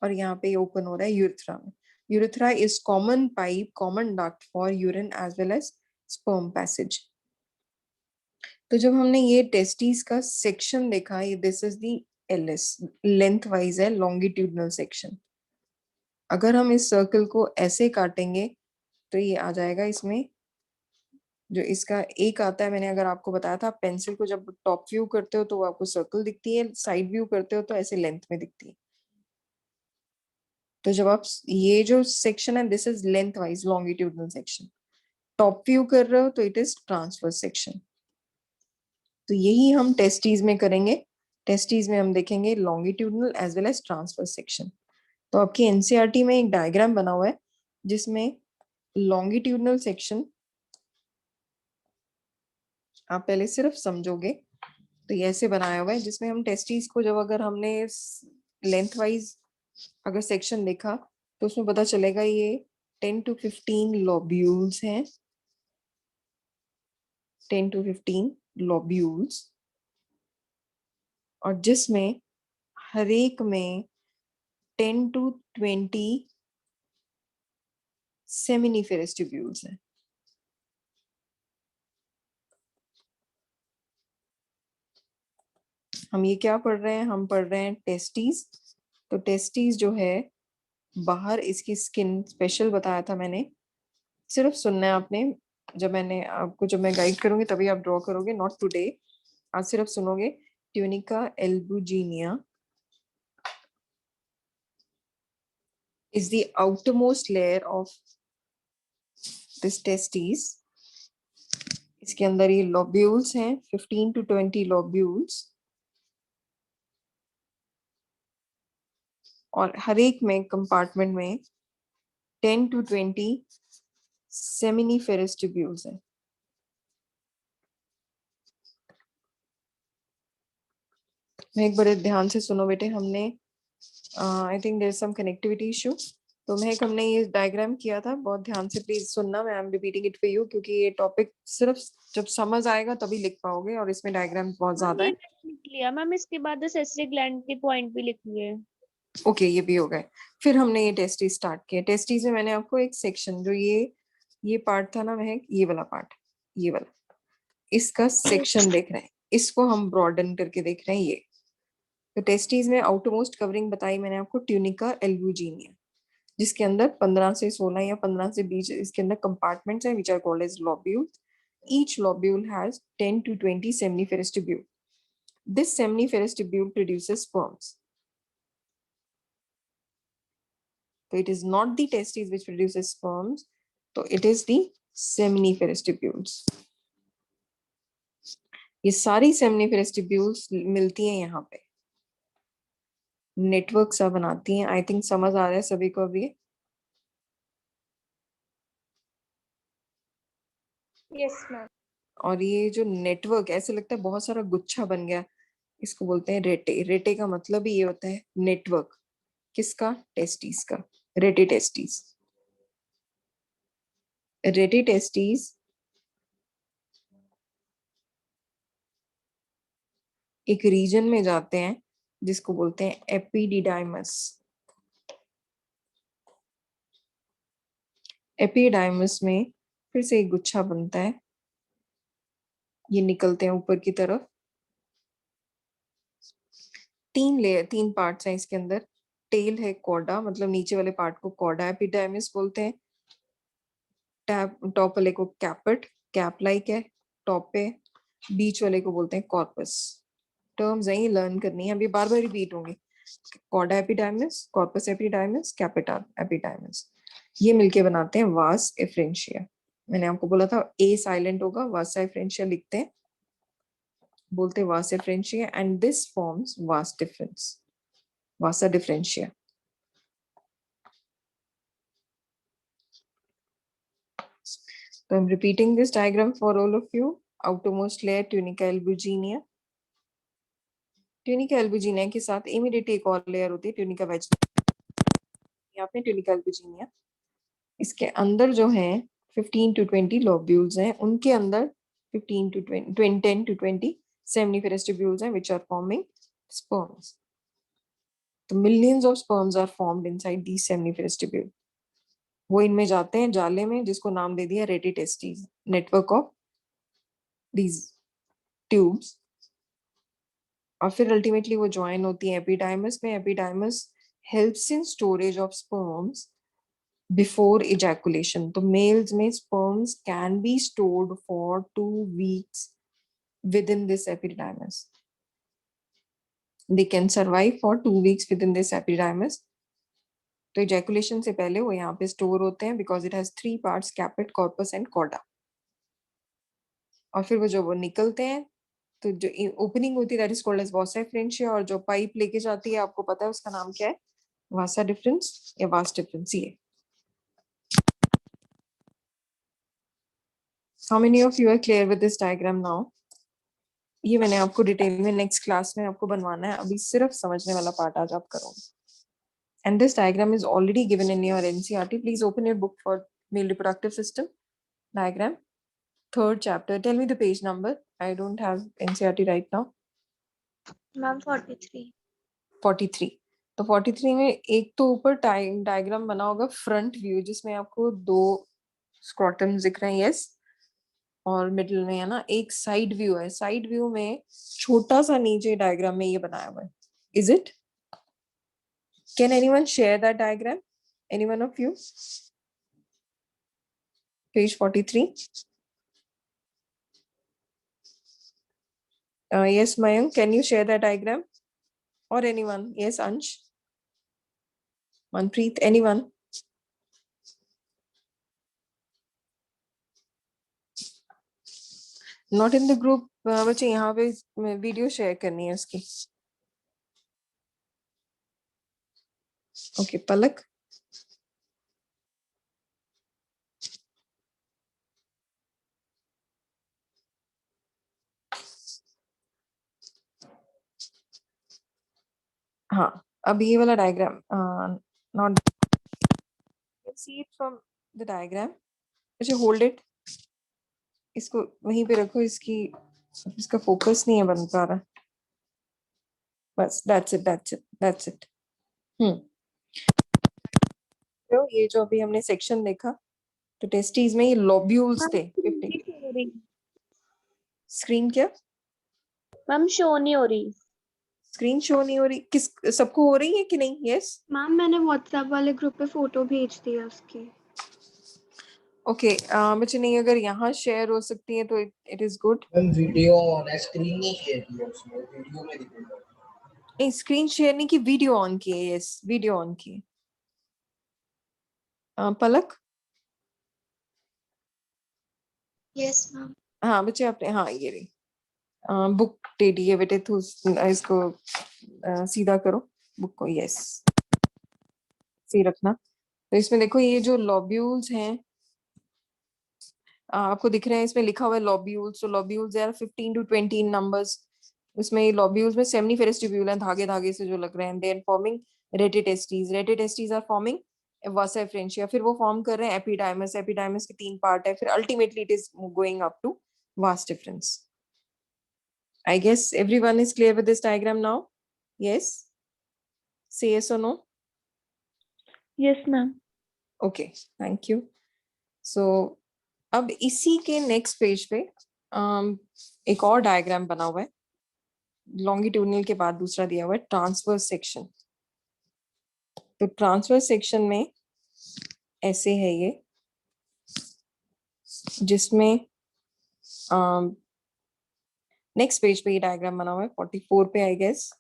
और यहाँ पे ओपन हो रहा है यूरेथ्रा में। Urethra is common pipe, common duct for urine as well as sperm passage. तो जब हमने ये टेस्टिस का सेक्शन देखा, ये this is the LS, lengthwise है, लॉन्गिट्यूडनल सेक्शन। अगर हम इस सर्कल को ऐसे काटेंगे तो ये आ जाएगा इसमें, जो इसका एक आता है, मैंने अगर आपको बताया था, पेंसिल को जब टॉप व्यू करते हो तो वो आपको सर्कल दिखती है, साइड व्यू करते हो तो ऐसे लेंथ में दिखती है। तो जब आप ये जो सेक्शन है, this is length wise longitudinal section. Top view कर रहे हो तो इट इज ट्रांसवर्स सेक्शन। तो यही हम टेस्टीज में करेंगे। टेस्टीज में हम देखेंगे longitudinal as well as transverse section. तो आपकी एनसीईआरटी में एक डायग्राम बना हुआ है जिसमें लॉन्गिट्यूडनल सेक्शन आप पहले सिर्फ समझोगे। तो ये ऐसे बनाया हुआ है जिसमें हम टेस्टीज को, जब अगर हमने लेंथ वाइज अगर सेक्शन देखा तो उसमें पता चलेगा ये 10 to 15 लोब्यूल्स हैं, 10 to 15 लोब्यूल्स, और जिसमें हर एक में 10 to 20 सेमिनिफेरस ट्यूब्यूल्स हैं। हम ये क्या पढ़ रहे हैं, हम पढ़ रहे हैं टेस्टीज। तो टेस्टीज जो है, बाहर इसकी स्किन स्पेशल बताया था मैंने, सिर्फ सुनना है आपने। जब मैंने आपको, जब मैं गाइड करूंगी तभी आप ड्रॉ करोगे, नॉट टुडे। आज सिर्फ सुनोगे। Tunica albuginea is the outermost layer of this testes. इसके अंदर ये लोब्यूल्स हैं, 15 to 20 लोब्यूल्स, और हर एक में कंपार्टमेंट में 10 to 20 सेमिनिफेरस ट्यूब्यूल्स हैं। मैं एक बड़े ध्यान से सुनो बेटे। हमने I think there is some connectivity issue. तो महक, हमने ये डायग्राम किया था, बहुत ध्यान से प्लीज सुनना। मैं आई am repeating it for you क्योंकि ये टॉपिक सिर्फ जब समझ आएगा तभी लिख पाओगे, और इसमें डायग्राम बहुत ज्यादा है। लिख लिया मैम, इसके बाद सेसरी ग्लैंड के पॉइंट भी लिख लिए। ओके, ये भी हो गए। फिर हमने ये टेस्टी स्टार्ट किया। टेस्टीज में मैंने आपको एक सेक्शन, जो ये पार्ट था ना महक, ये वाला पार्ट, ये वाला, इसका सेक्शन देख रहे हैं, इसको हम ब्रॉडन करके देख रहे हैं ये। तो टेस्टीज में आउटरमोस्ट कवरिंग बताई मैंने आपको, ट्यूनिका एल्बुजिनिया, जिसके अंदर 15 से 16 या 15 से 20 इसके अंदर कंपार्टमेंट्स हैं, which are called as lobules. Each lobule has 10 to 20 seminiferous tubule. This seminiferous tubule produces sperms. तो it is not the testis which produces sperms, तो it is the seminiferous tubules. ये सारी सेमिनिफेरस ट्यूब्यूल्स मिलती हैं यहाँ पे, network सा बनाती हैं। आई थिंक समझ आ रहा है सभी को अभी। Yes ma'am. और ये जो नेटवर्क ऐसे लगता है बहुत सारा गुच्छा बन गया, इसको बोलते हैं रेटे। रेटे का मतलब ही ये होता है नेटवर्क। किसका? टेस्टिस का। रेटे टेस्टिस। रेटे टेस्टिस एक रीजन में जाते हैं जिसको बोलते हैं एपिडिडाइमस। एपिडाइमस में फिर से एक गुच्छा बनता है, ये निकलते हैं ऊपर की तरफ। तीन लेयर, तीन पार्ट्स हैं इसके अंदर। टेल है कॉर्डा, मतलब नीचे वाले पार्ट को कॉर्डा एपिडाइमिस बोलते हैं। टॉप वाले को कैपेट, कैप लाइक है टॉप पे। बीच वाले को बोलते हैं कॉर्पस। टर्म्स हैं ये, लर्न करनी है, अभी बार बार रिपीट होंगे। Chorda epididymis, corpus epididymis, capita epididymis, ये मिलके बनाते हैं वास एफ्रेंशिया। मैंने आपको बोला था ए साइलेंट होगा, वासा एफ्रेंशिया लिखते हैं, बोलते हैं वास efferentia, and this forms vas deferens, Vasa differentia. So I'm repeating this diagram for all of you. Outermost layer tunica albuginea. Tunica albuginea के साथ immediately एक और layer होती है tunica vagina। यहाँ पे tunica albuginea, इसके अंदर जो है 15 to 20 lobules हैं, उनके अंदर 15 to 20, 10 to 20 seminiferous tubules हैं which are forming sperms. So millions of sperms are formed inside these seminiferous tubules. वो इनमें जाते हैं जाले में, जिसको नाम दे दिया रेटी testis, network of these tubes, और फिर अल्टीमेटली वो ज्वाइन होती है एपिडाइमस में। Epididymis helps in storage of sperms before ejaculation. तो मेल्स में sperms can be stored for 2 weeks within this epididymis. They can survive for 2 weeks within this epididymis. तो ejaculation से पहले वो यहाँ पे स्टोर होते हैं because it has 3 parts, caput, corpus and cauda. और फिर वो जो वो निकलते हैं, तो जो ओपनिंग होती है that is called as vasa efferentia, और जो पाइप लेके जाती है आपको पता है उसका नाम क्या है? वासा डिफरेंस या वास डिफरेंस। ये how many of you are clear with this diagram now? ये मैंने आपको डिटेल में नेक्स्ट क्लास में आपको बनवाना है, अभी सिर्फ समझने वाला पार्ट आज आप करोगे। And this diagram is already given in your NCERT. Please open your book for male reproductive system diagram, 3rd chapter. Tell me the page number. I don't have NCERT right now. Ma'am 43। 43। तो 43 में एक तो ऊपर diagram बना होगा front view, जिसमें आपको 2 स्क्रॉटम्स दिख रहे हैं, यस, और मिडिल में है ना एक साइड व्यू है। साइड व्यू में छोटा सा नीचे डायग्राम में ये बनाया हुआ है। Is it? Can anyone share that diagram? Anyone of you? Page 43। Yes, Mayank, can you share that diagram? Or anyone? Yes, Ansh, Manpreet, anyone? Not in the group. बच्चे यहाँ पे वीडियो शेयर करनी है उसकी। ओके, पलक। हाँ, अब ये वाला diagram not see it from the diagram. अच्छा, होल्ड इट, इसको वहीं पे रखो, इसका फोकस नहीं है बन पा रहा। बस that's it, that's it, that's it. तो ये जो अभी हमने सेक्शन देखा, तो टेस्टीज में ये लोब्यूल्स थे 50। स्क्रीन क्या? मैम शो नहीं हो रही। स्क्रीन शो नहीं हो रही? किस सबको हो रही है कि नहीं? यस मैम मैंने व्हाट्सएप वाले ग्रुप पे फोटो भेज दी है उसकी। ओके। बच्चे नहीं, अगर यहाँ शेयर हो सकती है तो it is good. Ma'am video on है, स्क्रीन नहीं शेयर की है उसमें, वीडियो में दिखेगा। नहीं, स्क्रीन शेयर नहीं की, वीडियो ऑन की है। यस, वीडियो ऑन की है। पलक, Yes, ma'am. हाँ बच्चे आपने, हाँ ये रही बुक टेढ़ी है बेटे, तो इसको सीधा करो बुक को, यस सही रखना। तो इसमें देखो ये जो लॉब्यूल्स हैं आपको दिख रहे हैं, इसमें लिखा हुआ है लॉब्यूल्स। तो लॉब्यूल्स आर 15 to 20 इन नंबर्स। इसमें ये लॉब्यूल्स में सेमिनिफेरस ट्यूब्यूल हैं, धागे धागे से जो लग रहे हैं। They are forming rete testis, rete testis are forming vasa efferentia. फिर वो फॉर्म कर रहे हैं एपिडाइमस, एपिडाइमस के 3 पार्ट है। फिर ultimately it is going up to vas deferens. I guess everyone is clear with this diagram now. Yes, say yes or no. Yes, ma'am. Okay, thank you. So अब इसी के नेक्स्ट पेज पे एक और diagram बना हुआ है। Longitudinal के बाद दूसरा दिया हुआ है ट्रांसवर्स सेक्शन। तो ट्रांसवर्स सेक्शन में ऐसे है ये, जिसमें नेक्स्ट पेज पे ये डायग्राम बना हुआ है 44 पे आई गेस।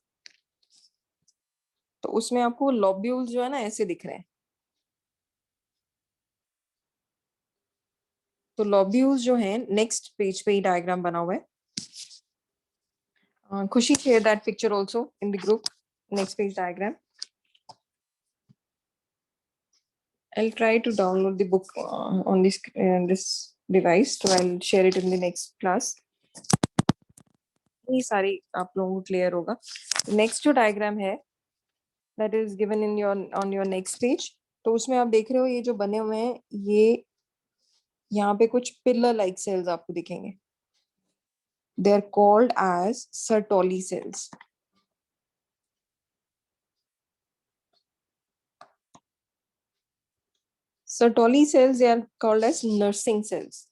तो उसमें आपको लॉब्यूल्स जो है ना ऐसे दिख रहे हैं। तो लॉब्यूल्स जो हैं नेक्स्ट पेज पे ये डायग्राम बना हुआ है। Khushi, share that picture also in the group. Next page diagram. I'll try to download the book on this device, so I'll share it in the next class. ये सारी आप लोगों को क्लियर होगा। नेक्स्ट जो डायग्राम है that is given in your on your next page, तो उसमें आप देख रहे हो ये जो बने हुए हैं, ये यहाँ पे कुछ पिलर लाइक सेल्स आपको दिखेंगे। They are called as Sertoli cells. Sertoli cells, they are called as nursing cells.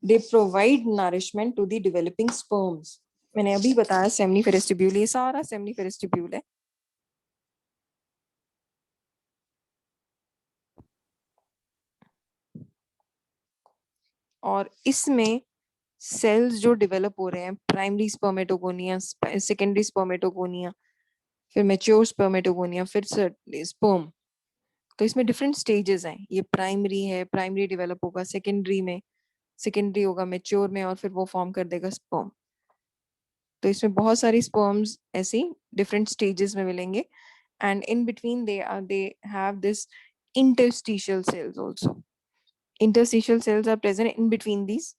They provide nourishment to the developing sperms. मैंने अभी बताया सेमिनिफेरस ट्यूब्यूल, ये सारा सेमिनिफेरस ट्यूब्यूल है। और इसमें सेल्स जो डेवलप हो रहे हैं, प्राइमरी स्पर्मेटोगोनिया, सेकेंडरी स्पर्मेटोगोनिया, फिर मैच्योर स्पर्मेटोगोनिया, फिर स्पर्म। तो इसमें डिफरेंट स्टेजेस हैं। ये प्राइमरी है, प्राइमरी डेवलप होगा, सेकेंडरी में, सेकेंडरी होगा मैच्योर में, और फिर वो फॉर्म कर देगा स्पर्म। तो इसमें बहुत सारी स्पर्म्स ऐसी डिफरेंट स्टेजेस में मिलेंगे, and in between they have this interstitial cells also. Interstitial cells are present in between these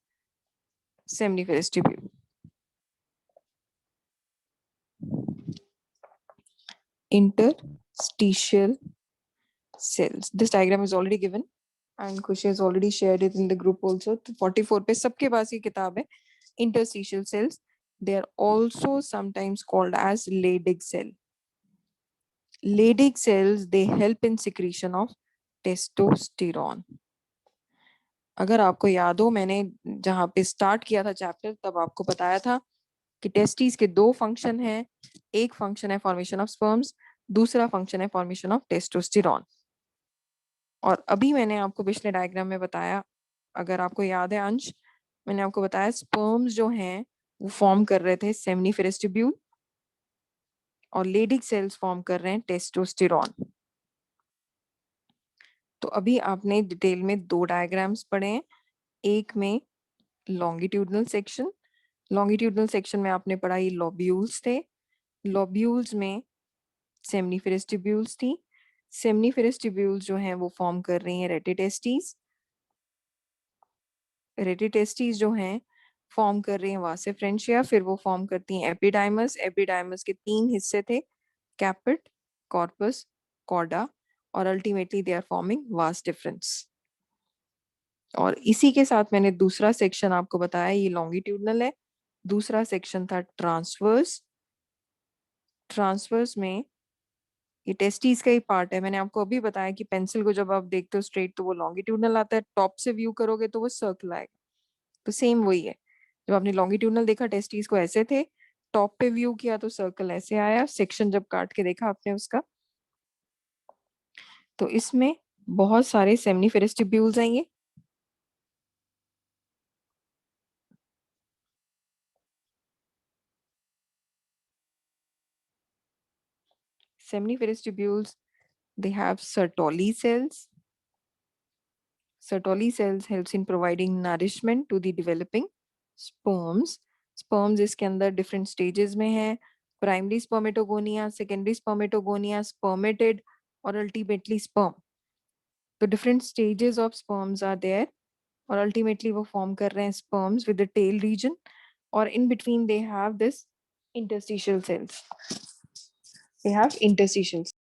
seminiferous tubule. Interstitial cells. This diagram is already given and Khushi has already shared it in the group also. 44 पे सबके पास ये किताब है। Interstitial cells, they are also sometimes called as Leydig cell. Leydig cells, they help in secretion of testosterone. अगर आपको याद हो, मैंने जहां पे स्टार्ट किया था चैप्टर, तब आपको बताया था कि टेस्टिस के 2 फंक्शन हैं। एक फंक्शन है फॉर्मेशन ऑफ स्पर्म्स, दूसरा फंक्शन है फॉर्मेशन ऑफ टेस्टोस्टेरॉन। और अभी मैंने आपको पिछले डायग्राम में बताया, अगर आपको याद है अंश, मैंने आपको बताया स्पर्म्स जो हैं वो फॉर्म कर रहे थे सेमिनिफेरस ट्यूब्यूल, और लेडिक सेल्स फॉर्म कर रहे हैं टेस्टोस्टेरॉन। तो अभी आपने डिटेल में 2 डायग्राम्स पढ़े हैं। एक में लॉन्गिट्यूडनल सेक्शन, लॉन्गिट्यूडनल सेक्शन में आपने पढ़ा ये लॉब्यूल्स थे। लॉब्यूल्स में सेमिनिफेरस ट्यूब्यूल्स थी। सेमिनिफेरस ट्यूब्यूल्स जो हैं वो फॉर्म कर रही हैं रेटिटेस्टीज। रेटिटेस्टीज जो हैं फॉर्म कर रही हैं वासे फ्रेंचिया। फिर वो फॉर्म करती हैं एपिडाइमस। एपिडाइमस के 3 हिस्से थे, कैपिट, कॉर्पस, कॉर्डा, और ultimately they are forming vas deferens. और इसी के साथ मैंने दूसरा सेक्शन आपको बताया, ये लॉन्गिट्यूडनल है। दूसरा सेक्शन था ट्रांसवर्स। ट्रांसवर्स में ये टेस्टीज का ही पार्ट है। मैंने आपको अभी बताया कि पेंसिल को जब आप देखते हो स्ट्रेट तो वो लॉन्गिट्यूडनल आता है, टॉप से व्यू करोगे तो वो सर्कल आएगा। तो सेम वही है, जब आपने लॉन्गिट्यूडनल देखा टेस्टीज को ऐसे थे, टॉप पे व्यू किया तो सर्कल ऐसे आया, सेक्शन जब काट के देखा आपने उसका। तो इसमें बहुत सारे सेमिनिफेरस ट्यूब्यूल्स आएंगे। Seminiferous tubules, they have Sertoli cells, Sertoli cells helps in providing nourishment to the developing sperms. Sperms इसके अंदर different stages में है. Primary spermatogonia, secondary spermatogonia, spermatid और ultimately sperm. तो different stages of sperms are there और ultimately वो form कर रहे हैं sperms with the tail region और in between they have this interstitial cells. They have interstitials.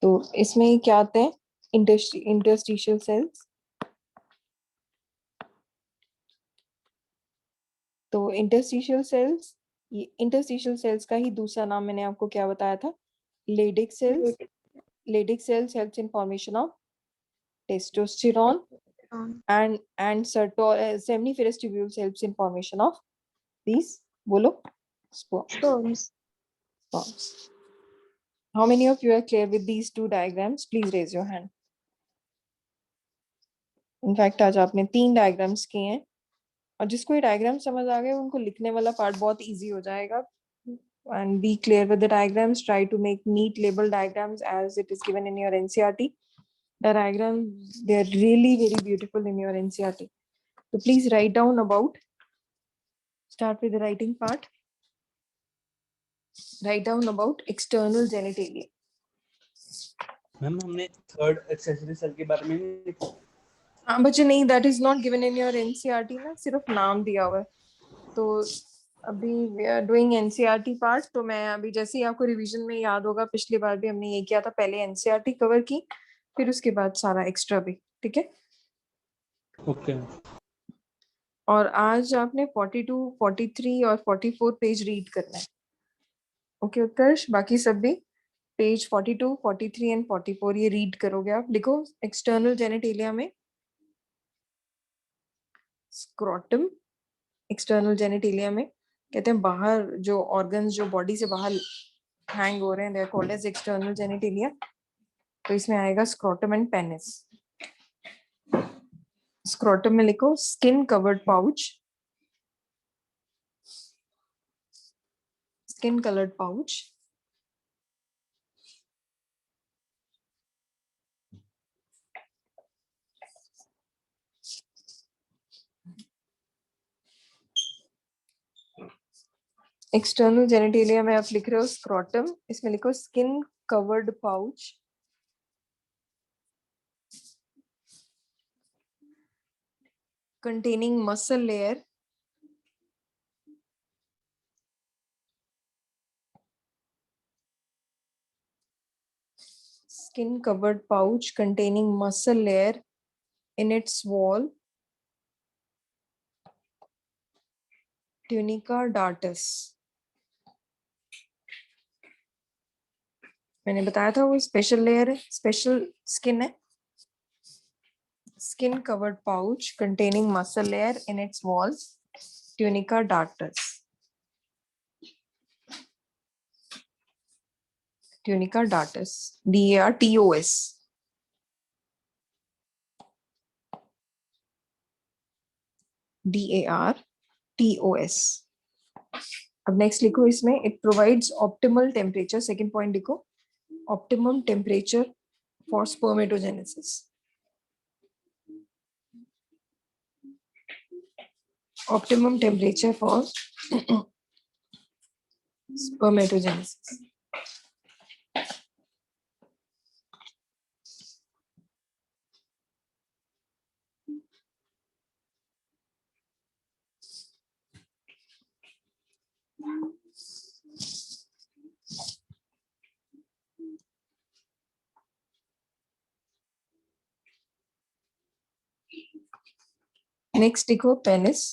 तो इसमें क्या आते हैं interstitial cells. तो interstitial cells, ये interstitial cells का ही दूसरा नाम मैंने आपको क्या बताया था? Leydig cells. Leydig cells helps in formation of testosterone and seminiferous tubules helps in formation of these बोलो Sperms. sperms. How many of you are clear with these two diagrams? Please raise your hand. In fact, आज आपने 3 diagrams किए हैं और जिसको ये diagram समझ आ गए उनको लिखने वाला part बहुत easy हो जाएगा. And be clear with the diagrams. Try to make neat label diagrams as it is given in your NCERT. The diagrams, they are really very beautiful in your NCERT. So please write down about. Start with the writing part. Write down about external genitalia. Ma'am हमने third accessory cell के बारे में नहीं लिखा. हाँ बच्चे नहीं, that is not given in your NCERT ना, सिर्फ नाम दिया हुआ है. तो अभी we are doing NCERT part. तो मैं अभी जैसे ही आपको रिवीजन में याद होगा, पिछली बार भी हमने ये किया था, पहले NCERT कवर की फिर उसके बाद सारा एक्स्ट्रा भी. ठीक है. ओके. और आज आपने 42, 43 और 44 पेज रीड करना है. ओके उत्कर्ष, बाकी सब भी पेज 42, 43 एंड 44 ये रीड करोगे आप. लिखो एक्सटर्नल जेनिटेलिया में स्क्रोटम. एक्सटर्नल जेनिटेलिया में कहते हैं बाहर जो ऑर्गन्स जो बॉडी से बाहर हैंग हो रहे हैं, they are called as external genitalia. तो इसमें आएगा स्क्रोटम एंड पेनिस. स्क्रोटम में लिखो skin covered pouch. Skin coloured pouch. External genitalia में आप लिख रहे हो स्क्रोटम, इसमें लिखो skin covered pouch. containing muscle layer skin covered pouch containing muscle layer in its wall. Tunica dartus. मैंने बताया था वो स्पेशल लेयर है, स्पेशल स्किन है. Skin covered pouch containing muscle layer in its walls. Tunica dartus. Tunica dartus. DARTOS. DARTOS. अब next लिखो इसमें it provides optimal temperature. Second point लिखो optimum temperature for spermatogenesis. Optimum temperature for spermatogenesis. Next लिखो penis.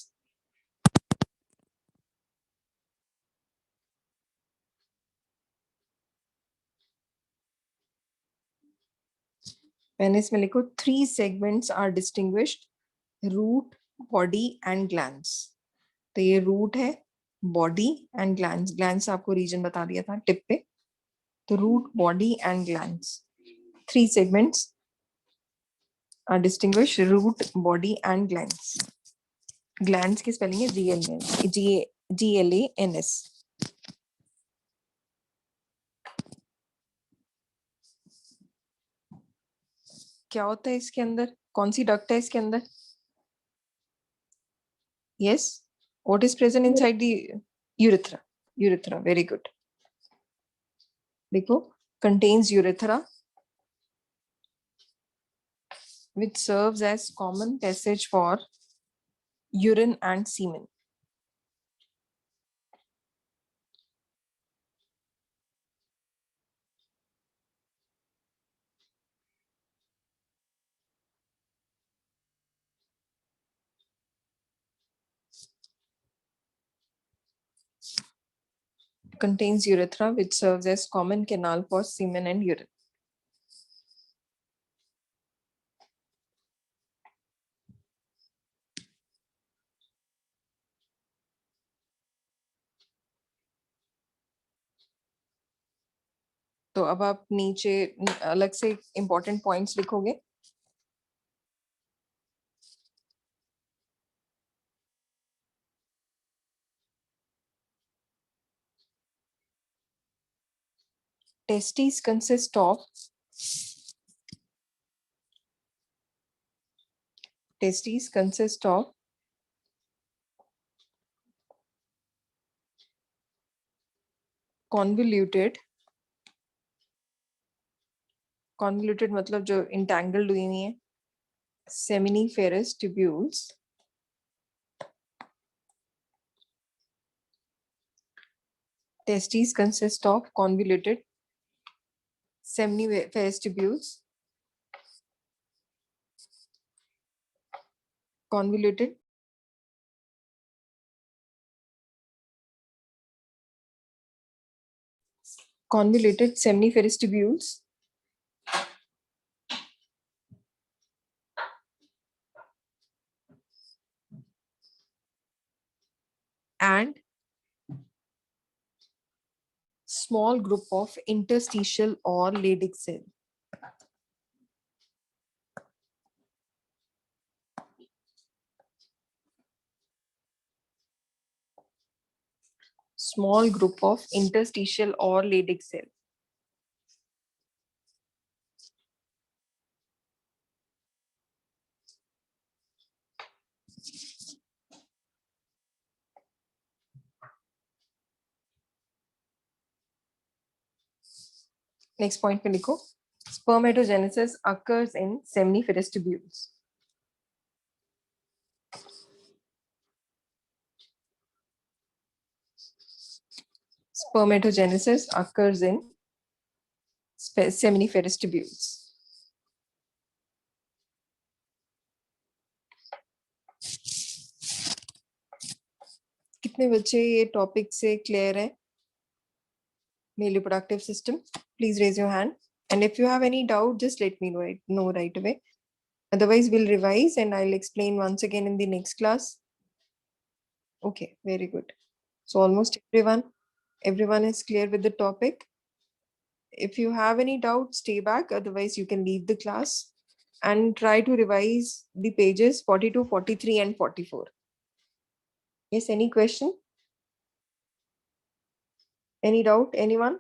Penis में लिखो 3 segments are distinguished: root, body and glands. तो ये root है, body and glands. Glands आपको रीजन बता दिया था टिप पे. तो root, body and glands. 3 segments are distinguished: root, body and glands. Glands की स्पेलिंग है GLANS. क्या होता है इसके अंदर? कौन सी डक्ट है इसके अंदर? Yes. What is present inside the urethra? Urethra. Very good. देखो, contains urethra, which serves as common passage for urine and semen. Contains urethra, which serves as common canal for semen and urine. तो अब आप नीचे अलग से important points लिखोगे. Testes consist of convoluted मतलब जो entangled हुई हुई है, seminiferous tubules testes consist of convoluted seminiferous tubules convoluted seminiferous tubules and small group of interstitial or Leydig cell. Small group of interstitial or Leydig cell. Next point पे लिखो. Spermatogenesis occurs in seminiferous tubules. Spermatogenesis occurs in seminiferous tubules. कितने बच्चे ये topic से clear है? Male reproductive system, please raise your hand. And if you have any doubt, just let me know right away. Otherwise, we'll revise and I'll explain once again in the next class. Okay, very good. So almost everyone is clear with the topic. If you have any doubt, stay back. Otherwise, you can leave the class and try to revise the pages 42, 43, and 44. Yes, any question? Any doubt? Anyone?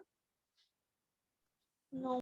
No.